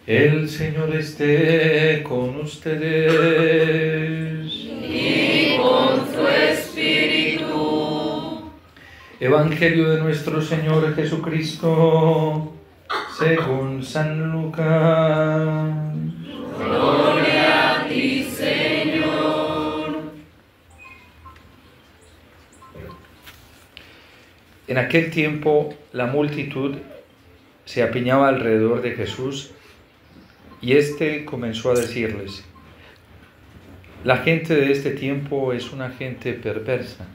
El Señor esté con ustedes. Y con su espíritu. Evangelio de nuestro Señor Jesucristo, según San Lucas. Gloria a ti, Señor. En aquel tiempo la multitud se apiñaba alrededor de Jesús y éste comenzó a decirles: la gente de este tiempo es una gente perversa.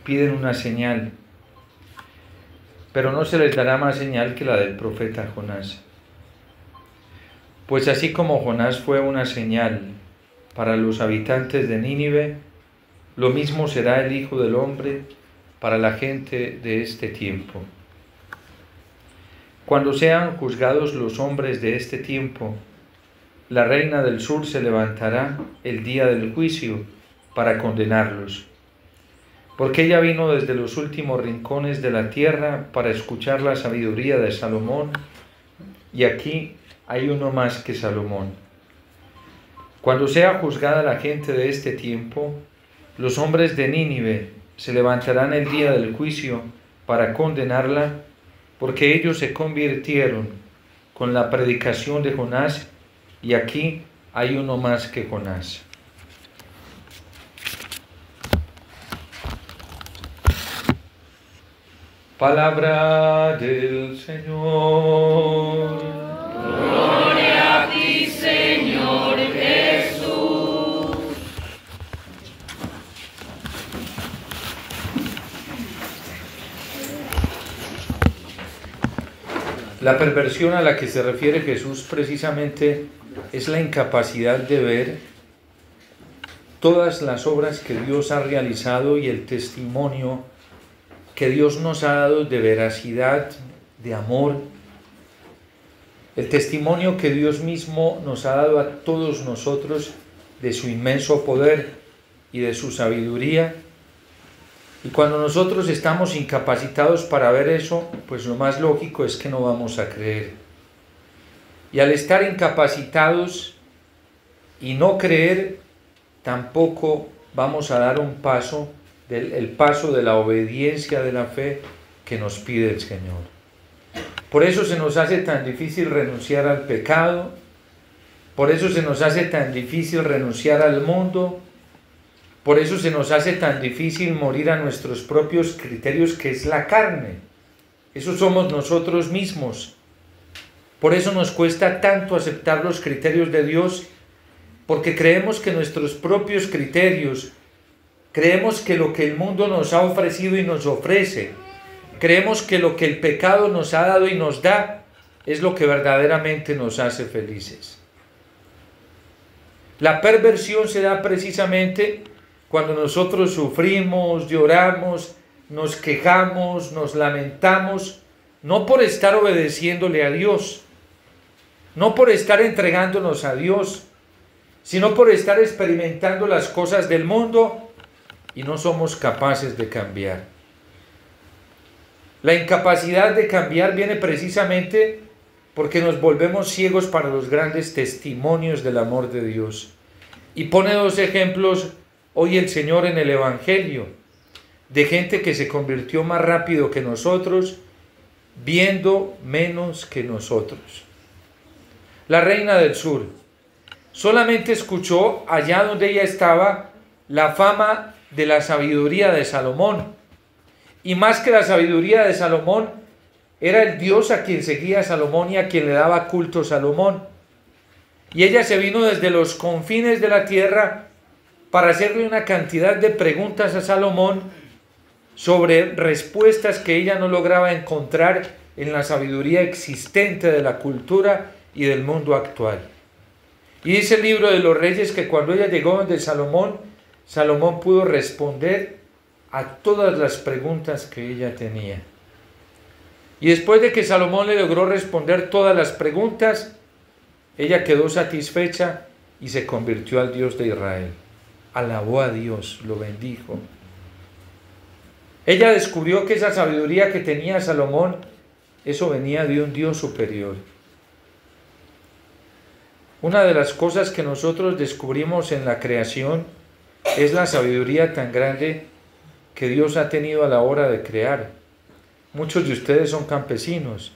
Piden una señal, pero no se les dará más señal que la del profeta Jonás. Pues así como Jonás fue una señal para los habitantes de Nínive, lo mismo será el Hijo del Hombre para la gente de este tiempo. Cuando sean juzgados los hombres de este tiempo, la reina del sur se levantará el día del juicio para condenarlos, porque ella vino desde los últimos rincones de la tierra para escuchar la sabiduría de Salomón, y aquí hay uno más que Salomón. Cuando sea juzgada la gente de este tiempo, los hombres de Nínive se levantarán el día del juicio para condenarla, porque ellos se convirtieron con la predicación de Jonás, y aquí hay uno más que Jonás. Palabra del Señor. Gloria a ti, Señor Jesús. La perversión a la que se refiere Jesús precisamente es la incapacidad de ver todas las obras que Dios ha realizado y el testimonio que Dios nos ha dado de veracidad, de amor, el testimonio que Dios mismo nos ha dado a todos nosotros de su inmenso poder y de su sabiduría. Y cuando nosotros estamos incapacitados para ver eso, pues lo más lógico es que no vamos a creer. Y al estar incapacitados y no creer, tampoco vamos a dar un paso, el paso de la obediencia de la fe que nos pide el Señor. Por eso se nos hace tan difícil renunciar al pecado, por eso se nos hace tan difícil renunciar al mundo, por eso se nos hace tan difícil morir a nuestros propios criterios, que es la carne. Eso somos nosotros mismos. Por eso nos cuesta tanto aceptar los criterios de Dios, porque creemos que nuestros propios criterios, creemos que lo que el mundo nos ha ofrecido y nos ofrece, creemos que lo que el pecado nos ha dado y nos da, es lo que verdaderamente nos hace felices. La perversión se da precisamente cuando nosotros sufrimos, lloramos, nos quejamos, nos lamentamos, no por estar obedeciéndole a Dios, no por estar entregándonos a Dios, sino por estar experimentando las cosas del mundo y no somos capaces de cambiar. La incapacidad de cambiar viene precisamente porque nos volvemos ciegos para los grandes testimonios del amor de Dios. Y pone dos ejemplos hoy el Señor en el Evangelio, de gente que se convirtió más rápido que nosotros, viendo menos que nosotros. La reina del sur solamente escuchó allá donde ella estaba la fama de la sabiduría de Salomón, y más que la sabiduría de Salomón, era el Dios a quien seguía Salomón y a quien le daba culto Salomón. Y ella se vino desde los confines de la tierra para hacerle una cantidad de preguntas a Salomón sobre respuestas que ella no lograba encontrar en la sabiduría existente de la cultura y del mundo actual. Y dice el libro de los Reyes que cuando ella llegó donde Salomón, Salomón pudo responder a todas las preguntas que ella tenía. Y después de que Salomón le logró responder todas las preguntas, ella quedó satisfecha y se convirtió al Dios de Israel. Alabó a Dios, lo bendijo. Ella descubrió que esa sabiduría que tenía Salomón, eso venía de un Dios superior. Una de las cosas que nosotros descubrimos en la creación es la sabiduría tan grande que Dios ha tenido a la hora de crear. Muchos de ustedes son campesinos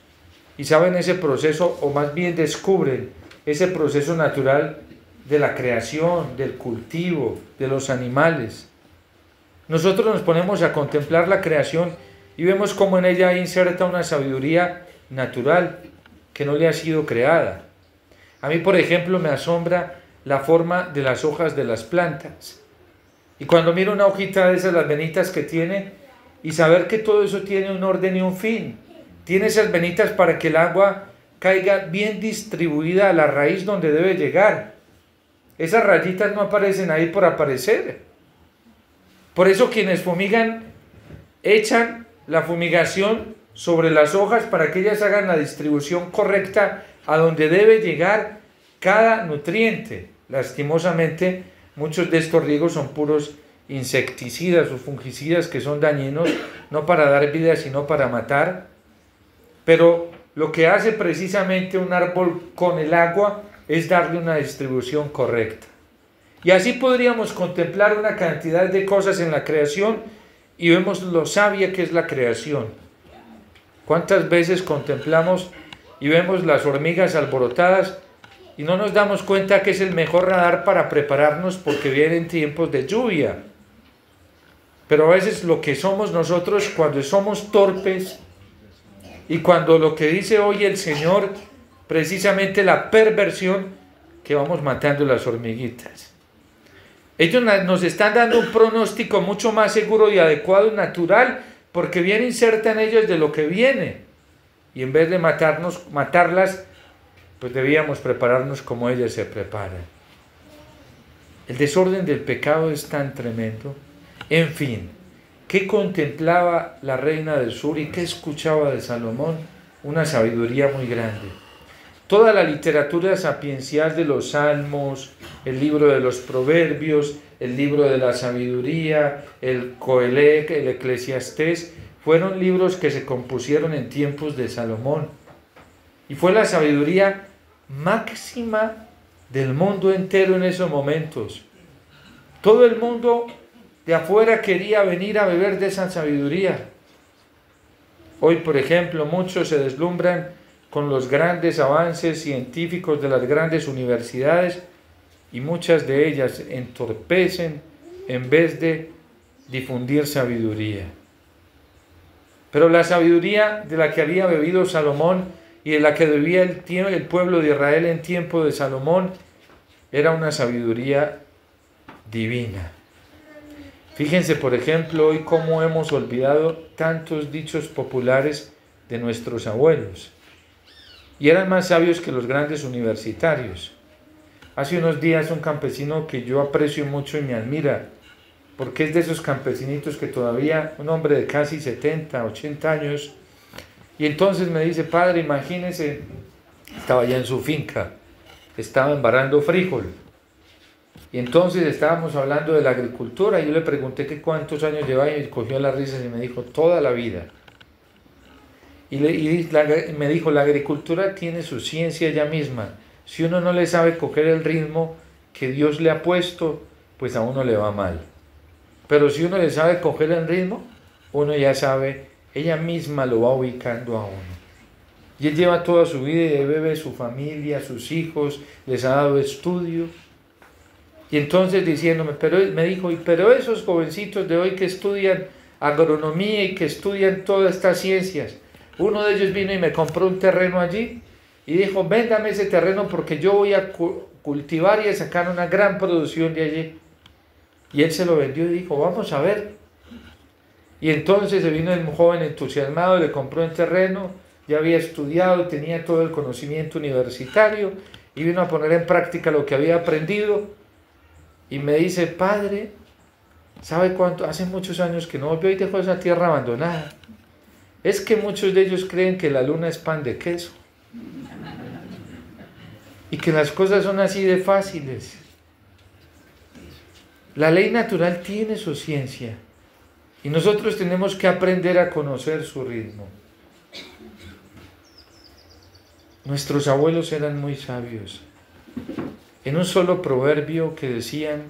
y saben ese proceso, o más bien descubren ese proceso natural de la creación, del cultivo, de los animales. Nosotros nos ponemos a contemplar la creación y vemos cómo en ella inserta una sabiduría natural que no le ha sido creada. A mí, por ejemplo, me asombra la forma de las hojas de las plantas. Y cuando miro una hojita de esas, las venitas que tiene, y saber que todo eso tiene un orden y un fin. Tiene esas venitas para que el agua caiga bien distribuida a la raíz donde debe llegar. Esas rayitas no aparecen ahí por aparecer. Por eso quienes fumigan echan la fumigación sobre las hojas para que ellas hagan la distribución correcta a donde debe llegar cada nutriente. Lastimosamente, muchos de estos riegos son puros insecticidas o fungicidas que son dañinos, no para dar vida, sino para matar. Pero lo que hace precisamente un árbol con el agua es darle una distribución correcta. Y así podríamos contemplar una cantidad de cosas en la creación y vemos lo sabia que es la creación. ¿Cuántas veces contemplamos y vemos las hormigas alborotadas y no nos damos cuenta que es el mejor radar para prepararnos porque vienen tiempos de lluvia? Pero a veces lo que somos nosotros cuando somos torpes y cuando lo que dice hoy el Señor, precisamente la perversión, que vamos matando las hormiguitas. Ellos nos están dando un pronóstico mucho más seguro y adecuado y natural, porque bien insertan ellos de lo que viene. Y en vez de matarlas, pues debíamos prepararnos como ellas se preparan. El desorden del pecado es tan tremendo. En fin, ¿qué contemplaba la reina del sur y qué escuchaba de Salomón? Una sabiduría muy grande. Toda la literatura sapiencial de los Salmos, el libro de los Proverbios, el libro de la sabiduría, el Coelec, el Eclesiastés, fueron libros que se compusieron en tiempos de Salomón. Y fue la sabiduría máxima del mundo entero en esos momentos. Todo el mundo de afuera quería venir a beber de esa sabiduría. Hoy, por ejemplo, muchos se deslumbran con los grandes avances científicos de las grandes universidades y muchas de ellas entorpecen en vez de difundir sabiduría. Pero la sabiduría de la que había bebido Salomón y de la que bebía el pueblo de Israel en tiempo de Salomón era una sabiduría divina. Fíjense, por ejemplo, hoy cómo hemos olvidado tantos dichos populares de nuestros abuelos. Y eran más sabios que los grandes universitarios. Hace unos días un campesino que yo aprecio mucho y me admira, porque es de esos campesinitos que todavía, un hombre de casi 70, 80 años, y entonces me dice: padre, imagínese, estaba ya en su finca, estaba embarrando frijol, y entonces estábamos hablando de la agricultura, y yo le pregunté que cuántos años llevaba, y cogió las risas y me dijo: toda la vida. Y me dijo: la agricultura tiene su ciencia ella misma. Si uno no le sabe coger el ritmo que Dios le ha puesto, pues a uno le va mal. Pero si uno le sabe coger el ritmo, uno ya sabe, ella misma lo va ubicando a uno. Y él lleva toda su vida y bebe su familia, sus hijos, les ha dado estudio. Y entonces diciéndome, me dijo: pero esos jovencitos de hoy que estudian agronomía y que estudian todas estas ciencias, uno de ellos vino y me compró un terreno allí y dijo: véndame ese terreno porque yo voy a cultivar y a sacar una gran producción de allí. Y él se lo vendió y dijo: vamos a ver. Y entonces se vino el joven entusiasmado, le compró el terreno, ya había estudiado, tenía todo el conocimiento universitario y vino a poner en práctica lo que había aprendido. Y me dice: padre, ¿sabe cuánto? Hace muchos años que no volvió y dejó esa tierra abandonada. Es que muchos de ellos creen que la luna es pan de queso y que las cosas son así de fáciles. La ley natural tiene su ciencia y nosotros tenemos que aprender a conocer su ritmo. Nuestros abuelos eran muy sabios En un solo proverbio que decían,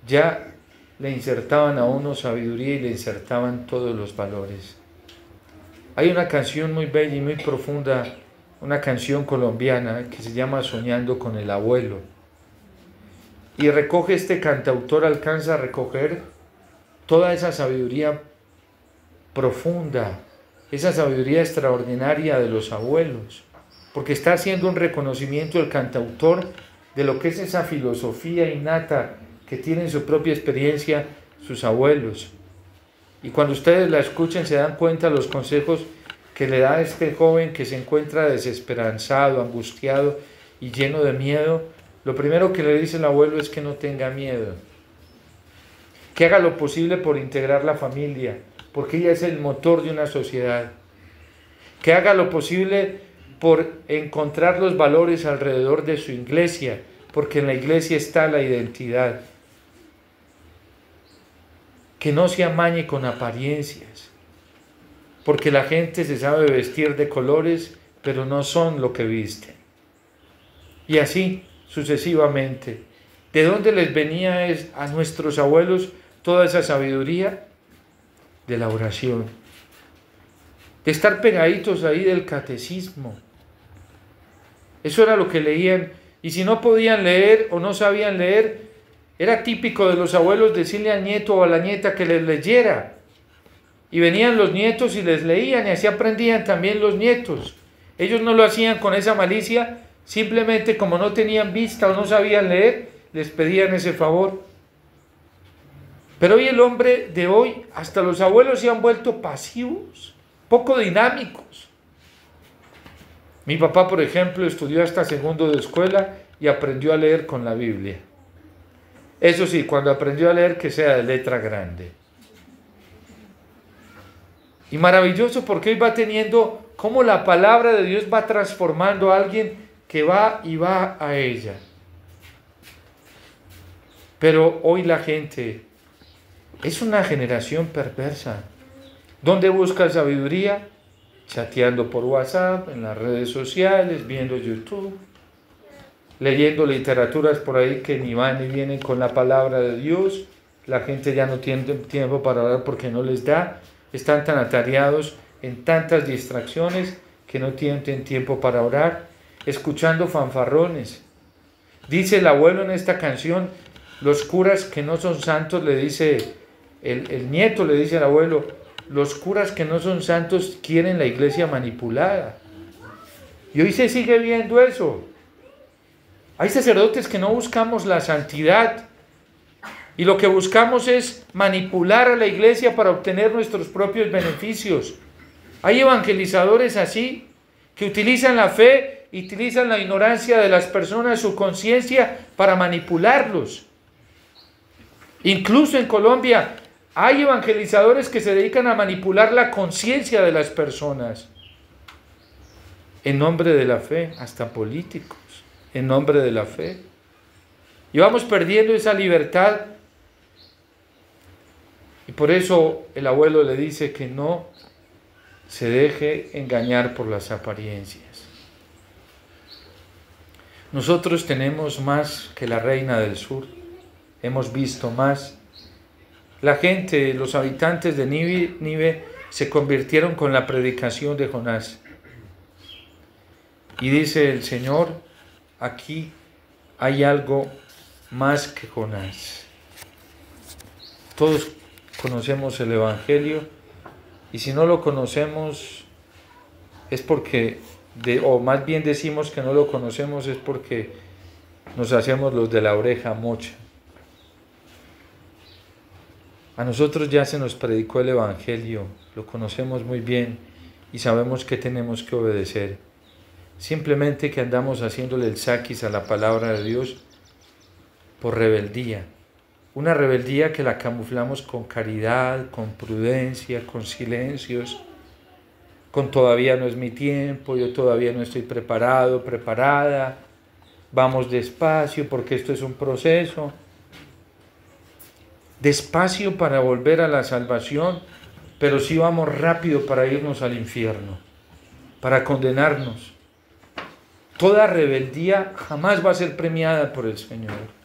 ya le insertaban a uno sabiduría y le insertaban todos los valores. Hay una canción muy bella y muy profunda, una canción colombiana que se llama Soñando con el abuelo. Y recoge este cantautor, alcanza a recoger toda esa sabiduría profunda, esa sabiduría extraordinaria de los abuelos, porque está haciendo un reconocimiento del cantautor de lo que es esa filosofía innata que tienen su propia experiencia sus abuelos. Y cuando ustedes la escuchen se dan cuenta de los consejos que le da a este joven que se encuentra desesperanzado, angustiado y lleno de miedo. Lo primero que le dice el abuelo es que no tenga miedo, que haga lo posible por integrar la familia, porque ella es el motor de una sociedad, que haga lo posible por encontrar los valores alrededor de su iglesia, porque en la iglesia está la identidad, que no se amañe con apariencias, porque la gente se sabe vestir de colores, pero no son lo que visten. Y así sucesivamente. ¿De dónde les venía a nuestros abuelos toda esa sabiduría? De la oración, de estar pegaditos ahí del catecismo. Eso era lo que leían, y si no podían leer o no sabían leer, era típico de los abuelos decirle al nieto o a la nieta que les leyera, y venían los nietos y les leían, y así aprendían también los nietos. Ellos no lo hacían con esa malicia, simplemente como no tenían vista o no sabían leer, les pedían ese favor. Pero hoy el hombre de hoy, hasta los abuelos se han vuelto pasivos, poco dinámicos. Mi papá, por ejemplo, estudió hasta segundo de escuela y aprendió a leer con la Biblia. Eso sí, cuando aprendió a leer, que sea de letra grande. Y maravilloso porque hoy va teniendo cómo la palabra de Dios va transformando a alguien que va y va a ella. Pero hoy la gente es una generación perversa. ¿Dónde busca sabiduría? Chateando por WhatsApp, en las redes sociales, viendo YouTube, leyendo literaturas por ahí que ni van ni vienen con la palabra de Dios. La gente ya no tiene tiempo para orar porque no les da. Están tan atareados en tantas distracciones que no tienen tiempo para orar. Escuchando fanfarrones. Dice el abuelo en esta canción, los curas que no son santos, le dice el nieto, le dice al abuelo, los curas que no son santos quieren la iglesia manipulada. Y hoy se sigue viendo eso. Hay sacerdotes que no buscamos la santidad y lo que buscamos es manipular a la iglesia para obtener nuestros propios beneficios. Hay evangelizadores así que utilizan la fe, utilizan la ignorancia de las personas, su conciencia para manipularlos. Incluso en Colombia hay evangelizadores que se dedican a manipular la conciencia de las personas en nombre de la fe, hasta políticos, en nombre de la fe. Y vamos perdiendo esa libertad. Y por eso el abuelo le dice que no se deje engañar por las apariencias. Nosotros tenemos más que la reina del sur. Hemos visto más. La gente, los habitantes de Nínive se convirtieron con la predicación de Jonás. Y dice el Señor, aquí hay algo más que Jonás. Todos conocemos el Evangelio y si no lo conocemos es porque, o más bien decimos que no lo conocemos es porque nos hacemos los de la oreja mocha. A nosotros ya se nos predicó el Evangelio, lo conocemos muy bien y sabemos que tenemos que obedecer. Simplemente que andamos haciéndole el saquis a la palabra de Dios por rebeldía. Una rebeldía que la camuflamos con caridad, con prudencia, con silencios, con todavía no es mi tiempo, yo todavía no estoy preparado, preparada, vamos despacio porque esto es un proceso. Despacio para volver a la salvación, pero sí vamos rápido para irnos al infierno, para condenarnos. Toda rebeldía jamás va a ser premiada por el Señor.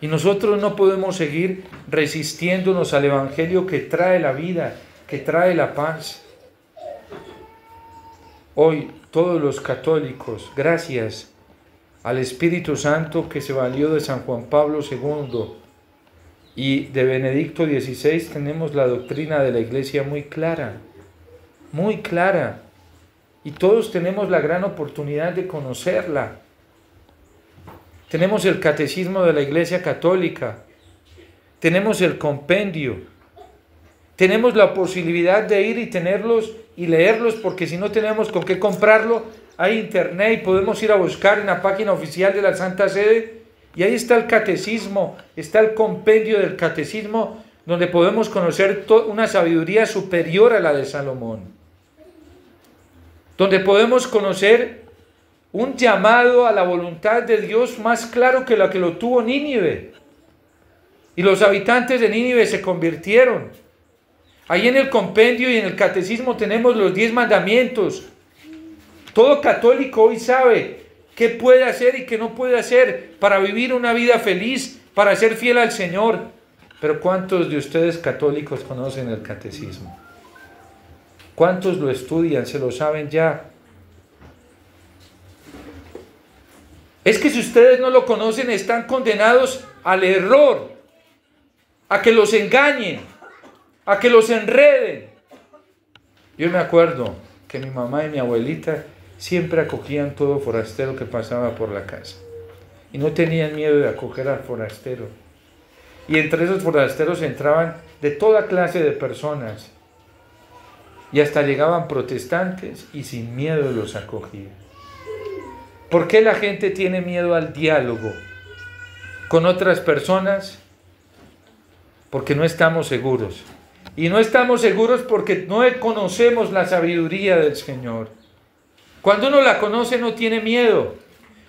Y nosotros no podemos seguir resistiéndonos al Evangelio que trae la vida, que trae la paz. Hoy todos los católicos, gracias al Espíritu Santo que se valió de San Juan Pablo II y de Benedicto XVI, tenemos la doctrina de la Iglesia muy clara, muy clara. Y todos tenemos la gran oportunidad de conocerla. Tenemos el Catecismo de la Iglesia Católica, tenemos el compendio, tenemos la posibilidad de ir y tenerlos y leerlos, porque si no tenemos con qué comprarlo, hay internet y podemos ir a buscar en la página oficial de la Santa Sede, y ahí está el Catecismo, está el compendio del Catecismo, donde podemos conocer una sabiduría superior a la de Salomón, donde podemos conocer un llamado a la voluntad de Dios más claro que la que lo tuvo Nínive. Y los habitantes de Nínive se convirtieron. Ahí en el compendio y en el catecismo tenemos los 10 mandamientos. Todo católico hoy sabe qué puede hacer y qué no puede hacer para vivir una vida feliz, para ser fiel al Señor. Pero ¿cuántos de ustedes católicos conocen el catecismo? ¿Cuántos lo estudian? ¿Se lo saben ya? Es que si ustedes no lo conocen, están condenados al error, a que los engañen, a que los enreden. Yo me acuerdo que mi mamá y mi abuelita siempre acogían todo forastero que pasaba por la casa. Y no tenían miedo de acoger al forastero. Y entre esos forasteros entraban de toda clase de personas. Y hasta llegaban protestantes y sin miedo los acogían. ¿Por qué la gente tiene miedo al diálogo con otras personas? Porque no estamos seguros. Y no estamos seguros porque no conocemos la sabiduría del Señor. Cuando uno la conoce no tiene miedo.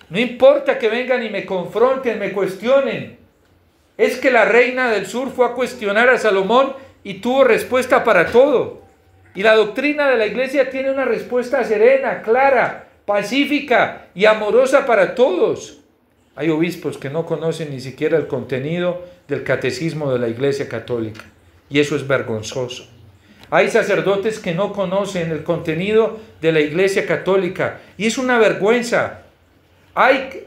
No importa que vengan y me confronten, me cuestionen. Es que la reina del sur fue a cuestionar a Salomón y tuvo respuesta para todo. Y la doctrina de la Iglesia tiene una respuesta serena, clara, pacífica y amorosa para todos. Hay obispos que no conocen ni siquiera el contenido del catecismo de la Iglesia Católica, y eso es vergonzoso. Hay sacerdotes que no conocen el contenido de la Iglesia Católica, y es una vergüenza. Hay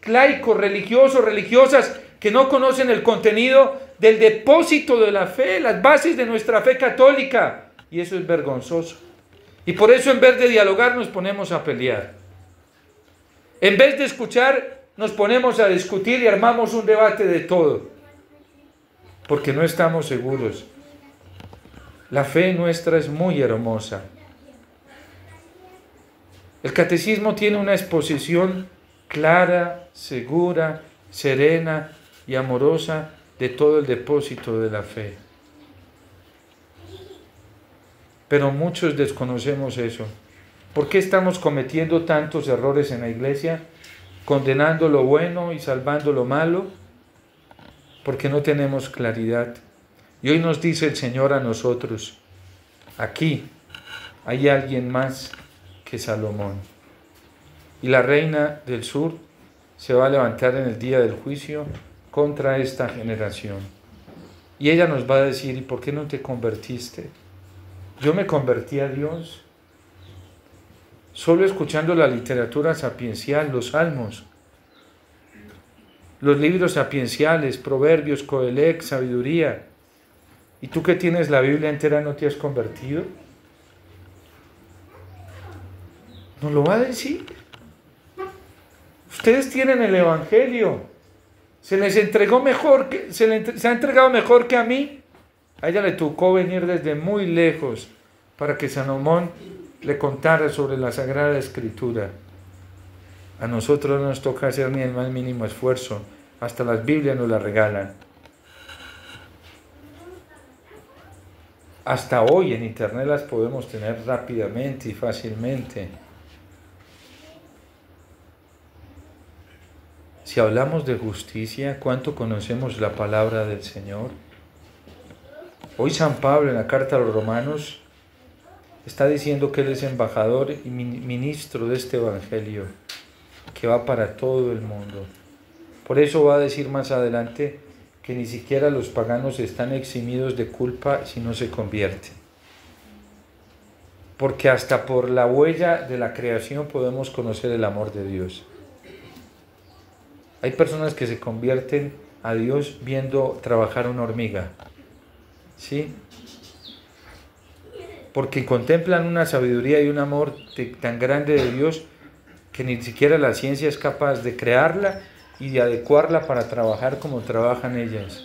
laicos, religiosos, religiosas que no conocen el contenido del depósito de la fe, las bases de nuestra fe católica, y eso es vergonzoso. Y por eso en vez de dialogar nos ponemos a pelear. En vez de escuchar nos ponemos a discutir y armamos un debate de todo. Porque no estamos seguros. La fe nuestra es muy hermosa. El catecismo tiene una exposición clara, segura, serena y amorosa de todo el depósito de la fe. Pero muchos desconocemos eso. ¿Por qué estamos cometiendo tantos errores en la Iglesia? Condenando lo bueno y salvando lo malo. Porque no tenemos claridad. Y hoy nos dice el Señor a nosotros, aquí hay alguien más que Salomón. Y la reina del sur se va a levantar en el día del juicio contra esta generación. Y ella nos va a decir, ¿y por qué no te convertiste? Yo me convertí a Dios solo escuchando la literatura sapiencial, los salmos, los libros sapienciales, proverbios, Coelec, sabiduría. ¿Y tú que tienes la Biblia entera no te has convertido? ¿Nos lo va a decir? Ustedes tienen el Evangelio. Se les entregó mejor, se ha entregado mejor que a mí. A ella le tocó venir desde muy lejos para que Salomón le contara sobre la Sagrada Escritura. A nosotros no nos toca hacer ni el más mínimo esfuerzo. Hasta las Biblias nos las regalan. Hasta hoy en internet las podemos tener rápidamente y fácilmente. Si hablamos de justicia, ¿cuánto conocemos la palabra del Señor? Hoy San Pablo en la carta a los Romanos está diciendo que Él es embajador y ministro de este Evangelio, que va para todo el mundo. Por eso va a decir más adelante que ni siquiera los paganos están eximidos de culpa si no se convierten. Porque hasta por la huella de la creación podemos conocer el amor de Dios. Hay personas que se convierten a Dios viendo trabajar una hormiga, ¿sí? Porque contemplan una sabiduría y un amor tan grande de Dios que ni siquiera la ciencia es capaz de crearla y de adecuarla para trabajar como trabajan ellas.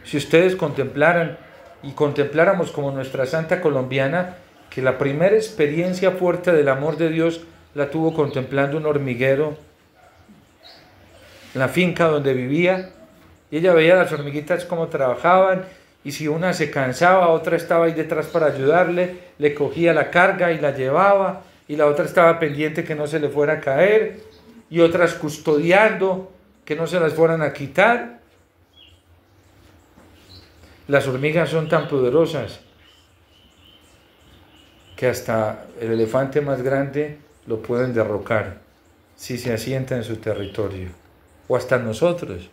Si ustedes contemplaran y contempláramos como nuestra santa colombiana, que la primera experiencia fuerte del amor de Dios la tuvo contemplando un hormiguero en la finca donde vivía, y ella veía las hormiguitas cómo trabajaban, y si una se cansaba, otra estaba ahí detrás para ayudarle, le cogía la carga y la llevaba, y la otra estaba pendiente que no se le fuera a caer, y otras custodiando que no se las fueran a quitar. Las hormigas son tan poderosas que hasta el elefante más grande lo pueden derrocar si se asienta en su territorio, o hasta nosotros.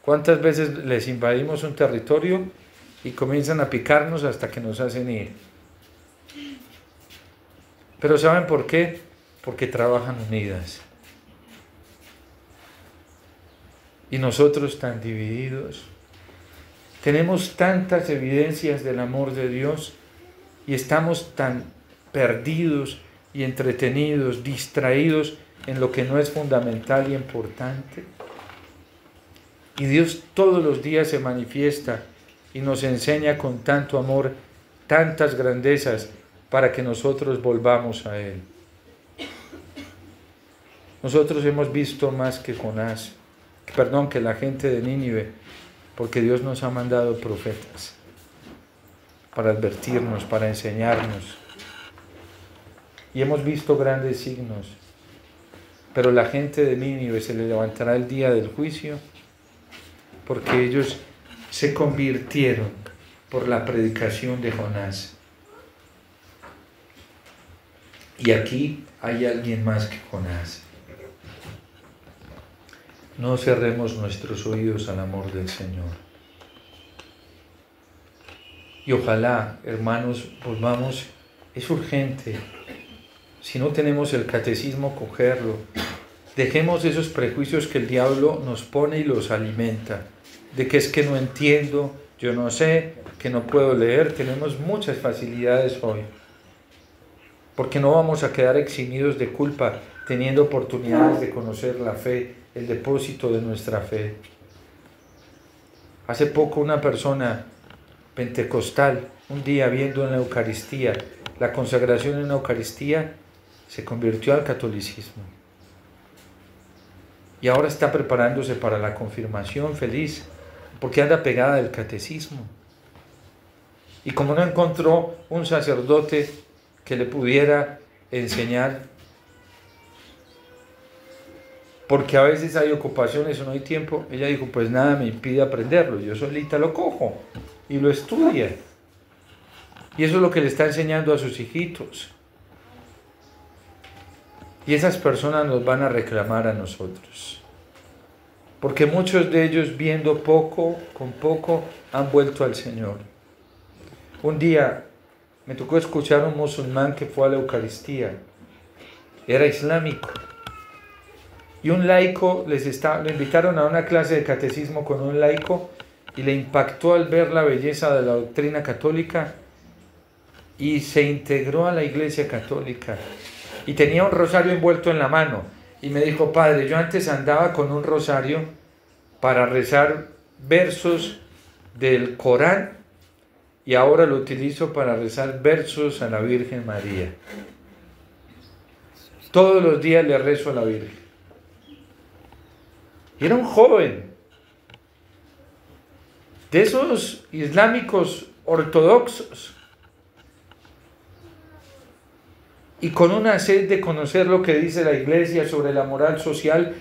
¿Cuántas veces les invadimos un territorio y comienzan a picarnos hasta que nos hacen ir? Pero ¿saben por qué? Porque trabajan unidas. Y nosotros tan divididos. Tenemos tantas evidencias del amor de Dios y estamos tan perdidos y entretenidos, distraídos en lo que no es fundamental y importante. Y Dios todos los días se manifiesta y nos enseña con tanto amor, tantas grandezas, para que nosotros volvamos a Él. Nosotros hemos visto más que Jonás, que la gente de Nínive, porque Dios nos ha mandado profetas para advertirnos, para enseñarnos. Y hemos visto grandes signos, pero la gente de Nínive se le levantará el día del juicio, porque ellos se convirtieron por la predicación de Jonás. Y aquí hay alguien más que Jonás. No cerremos nuestros oídos al amor del Señor. Y ojalá, hermanos, volvamos, es urgente. Si no tenemos el catecismo, cogerlo. Dejemos esos prejuicios que el diablo nos pone y los alimenta. De que es que no entiendo, yo no sé, que no puedo leer. Tenemos muchas facilidades hoy. Porque no vamos a quedar eximidos de culpa teniendo oportunidades de conocer la fe, el depósito de nuestra fe. Hace poco una persona pentecostal, un día viendo en la Eucaristía, la consagración en la Eucaristía, se convirtió al catolicismo. Y ahora está preparándose para la confirmación, feliz, porque anda pegada del catecismo. Y como no encontró un sacerdote que le pudiera enseñar, porque a veces hay ocupaciones o no hay tiempo, ella dijo, pues nada me impide aprenderlo, yo solita lo cojo y lo estudia. Y eso es lo que le está enseñando a sus hijitos. Y esas personas nos van a reclamar a nosotros. Porque muchos de ellos, viendo poco, con poco, han vuelto al Señor. Un día me tocó escuchar a un musulmán que fue a la Eucaristía. Era islámico. Y un laico, lo invitaron a una clase de catecismo con un laico y le impactó al ver la belleza de la doctrina católica y se integró a la Iglesia Católica. Y tenía un rosario envuelto en la mano. Y me dijo, padre, yo antes andaba con un rosario para rezar versos del Corán y ahora lo utilizo para rezar versos a la Virgen María. Todos los días le rezo a la Virgen. Y era un joven, de esos islámicos ortodoxos, y con una sed de conocer lo que dice la Iglesia sobre la moral social,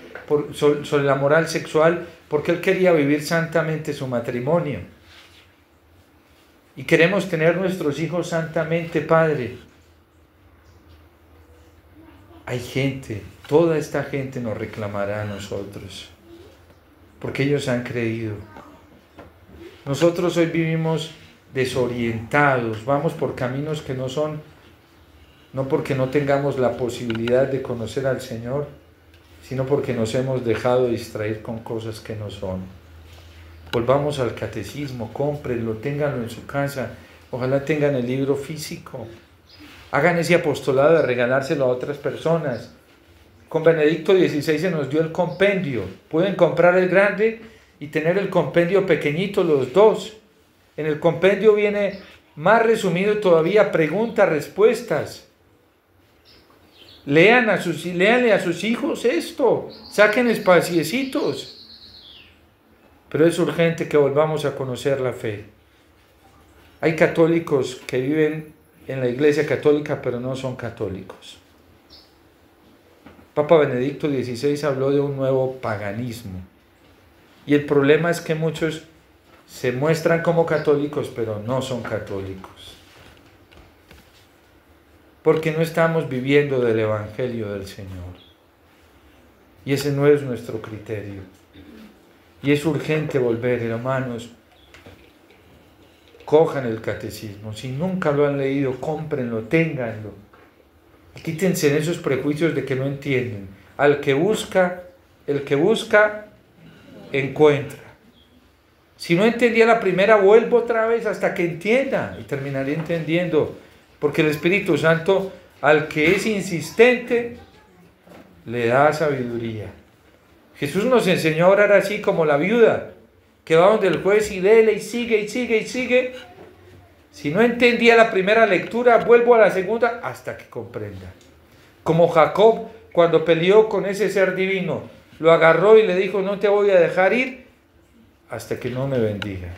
sobre la moral sexual, porque él quería vivir santamente su matrimonio. y queremos tener nuestros hijos santamente, Padre. Hay gente, toda esta gente nos reclamará a nosotros, porque ellos han creído. Nosotros hoy vivimos desorientados, vamos por caminos que no son, no porque no tengamos la posibilidad de conocer al Señor, sino porque nos hemos dejado distraer con cosas que no son. Volvamos al catecismo, cómprenlo, ténganlo en su casa, ojalá tengan el libro físico, hagan ese apostolado de regalárselo a otras personas. Con Benedicto XVI se nos dio el compendio, pueden comprar el grande y tener el compendio pequeñito los dos. En el compendio viene más resumido todavía, preguntas, respuestas. Léanle a sus hijos esto, saquen espaciecitos. Pero es urgente que volvamos a conocer la fe. Hay católicos que viven en la Iglesia Católica pero no son católicos. Papa Benedicto XVI habló de un nuevo paganismo. Y el problema es que muchos se muestran como católicos pero no son católicos. Porque no estamos viviendo del Evangelio del Señor. Y ese no es nuestro criterio. Y es urgente volver, hermanos. Cojan el catecismo. Si nunca lo han leído, cómprenlo, ténganlo. Quítense esos prejuicios de que no entienden. El que busca, encuentra. Si no entendía la primera, vuelvo otra vez hasta que entienda. Y terminaré entendiendo. Porque el Espíritu Santo, al que es insistente, le da sabiduría. Jesús nos enseñó a orar así como la viuda, que va donde el juez y dele y sigue y sigue y sigue. Si no entendía la primera lectura, vuelvo a la segunda hasta que comprenda. Como Jacob, cuando peleó con ese ser divino, lo agarró y le dijo, no te voy a dejar ir hasta que no me bendigas.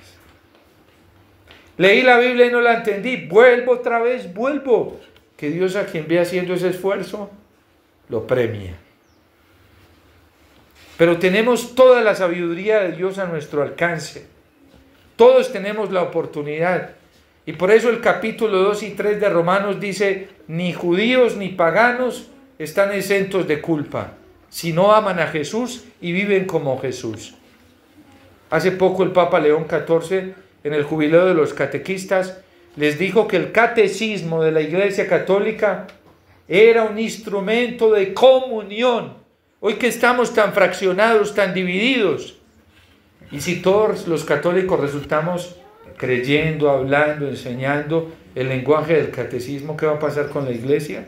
Leí la Biblia y no la entendí, vuelvo otra vez, vuelvo. Que Dios, a quien ve haciendo ese esfuerzo, lo premia. Pero tenemos toda la sabiduría de Dios a nuestro alcance. Todos tenemos la oportunidad. Y por eso el capítulo 2 y 3 de Romanos dice, ni judíos ni paganos están exentos de culpa, si no aman a Jesús y viven como Jesús. Hace poco el Papa León XIV, en el jubileo de los catequistas, les dijo que el catecismo de la Iglesia Católica era un instrumento de comunión. Hoy que estamos tan fraccionados, tan divididos, y si todos los católicos resultamos creyendo, hablando, enseñando el lenguaje del catecismo, ¿qué va a pasar con la Iglesia?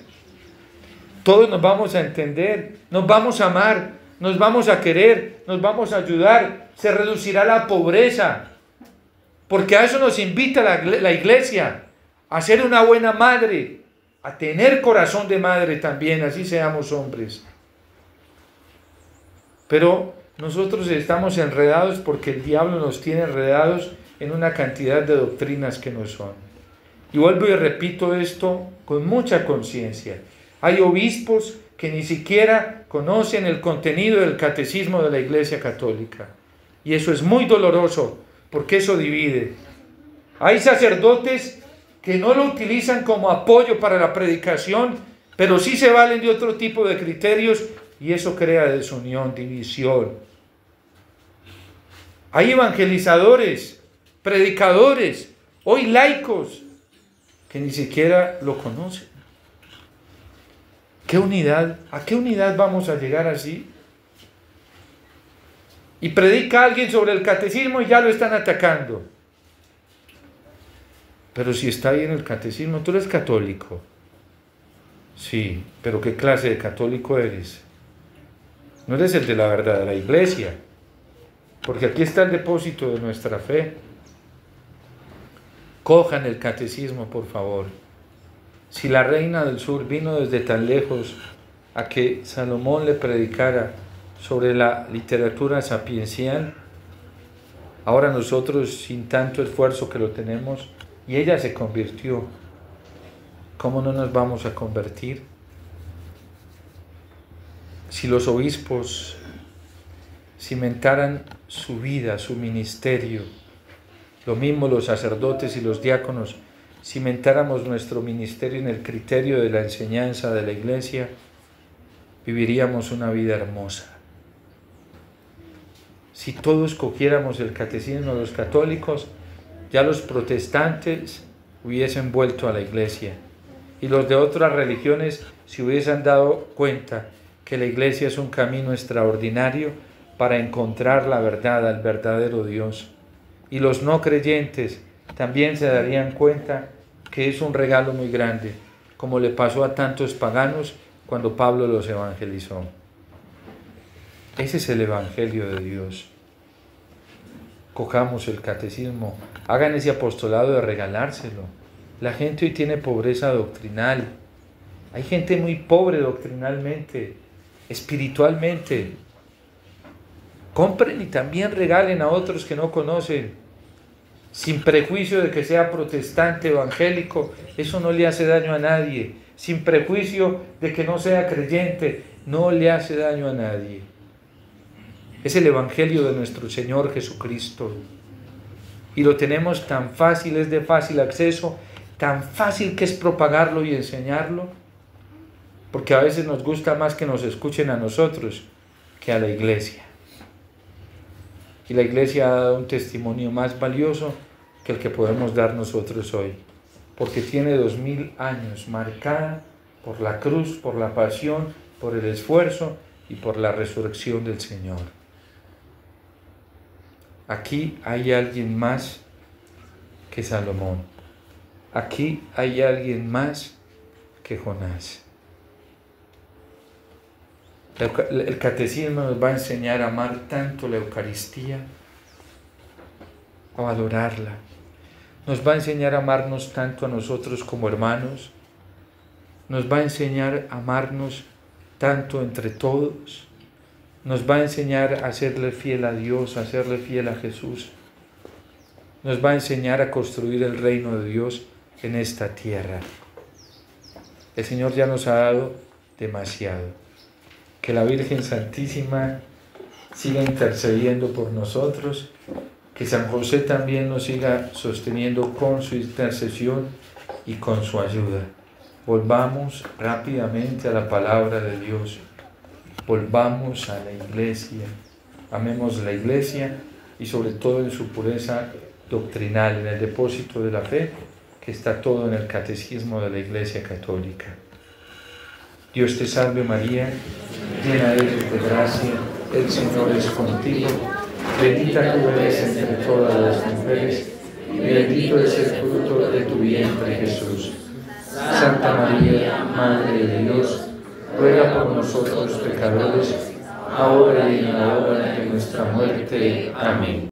Todos nos vamos a entender, nos vamos a amar, nos vamos a querer, nos vamos a ayudar, se reducirá la pobreza, porque a eso nos invita la Iglesia, a ser una buena madre, a tener corazón de madre también, así seamos hombres. Pero nosotros estamos enredados porque el diablo nos tiene enredados en una cantidad de doctrinas que no son. Y vuelvo y repito esto con mucha conciencia. Hay obispos que ni siquiera conocen el contenido del catecismo de la Iglesia Católica. Y eso es muy doloroso, porque eso divide. Hay sacerdotes que no lo utilizan como apoyo para la predicación, pero sí se valen de otro tipo de criterios, y eso crea desunión, división. Hay evangelizadores, predicadores, hoy laicos, que ni siquiera lo conocen. ¿Qué unidad? ¿A qué unidad vamos a llegar así? Y predica alguien sobre el catecismo y ya lo están atacando. Pero si está ahí en el catecismo, tú eres católico. Sí, pero ¿qué clase de católico eres? No eres el de la verdad de la Iglesia, porque aquí está el depósito de nuestra fe. Cojan el catecismo, por favor. Si la reina del sur vino desde tan lejos a que Salomón le predicara sobre la literatura sapiencial, ahora nosotros, sin tanto esfuerzo que lo tenemos, y ella se convirtió, ¿cómo no nos vamos a convertir? Si los obispos cimentaran su vida, su ministerio, Lo mismo los sacerdotes y los diáconos, cimentáramos nuestro ministerio en el criterio de la enseñanza de la Iglesia, viviríamos una vida hermosa. Si todos cogiéramos el catecismo de los católicos, ya los protestantes hubiesen vuelto a la Iglesia y los de otras religiones se hubiesen dado cuenta que la Iglesia es un camino extraordinario para encontrar la verdad al verdadero Dios. Y los no creyentes también se darían cuenta que es un regalo muy grande, como le pasó a tantos paganos cuando Pablo los evangelizó. Ese es el Evangelio de Dios. Cojamos el catecismo, hagan ese apostolado de regalárselo. La gente hoy tiene pobreza doctrinal. Hay gente muy pobre doctrinalmente, espiritualmente. Compren y también regalen a otros que no conocen, sin prejuicio de que sea protestante, evangélico, eso no le hace daño a nadie. Sin prejuicio de que no sea creyente, no le hace daño a nadie. Es el Evangelio de nuestro Señor Jesucristo. Y lo tenemos tan fácil, es de fácil acceso, tan fácil que es propagarlo y enseñarlo, porque a veces nos gusta más que nos escuchen a nosotros que a la Iglesia. Y la Iglesia ha dado un testimonio más valioso que el que podemos dar nosotros hoy, porque tiene 2000 años marcada por la cruz, por la pasión, por el esfuerzo y por la resurrección del Señor. Aquí hay alguien más que Salomón. Aquí hay alguien más que Jonás. El catecismo nos va a enseñar a amar tanto la Eucaristía, a valorarla. Nos va a enseñar a amarnos tanto a nosotros como hermanos. Nos va a enseñar a amarnos tanto entre todos. Nos va a enseñar a serle fiel a Dios, a serle fiel a Jesús. Nos va a enseñar a construir el reino de Dios en esta tierra. El Señor ya nos ha dado demasiado. Que la Virgen Santísima siga intercediendo por nosotros, que San José también nos siga sosteniendo con su intercesión y con su ayuda. Volvamos rápidamente a la palabra de Dios. Volvamos a la Iglesia. Amemos la Iglesia y sobre todo en su pureza doctrinal, en el depósito de la fe, que está todo en el catecismo de la Iglesia Católica. Dios te salve María, llena eres de gracia, el Señor es contigo, bendita tú eres entre todas las mujeres, y bendito es el fruto de tu vientre Jesús. Santa María, Madre de Dios, ruega por nosotros pecadores, ahora y en la hora de nuestra muerte. Amén.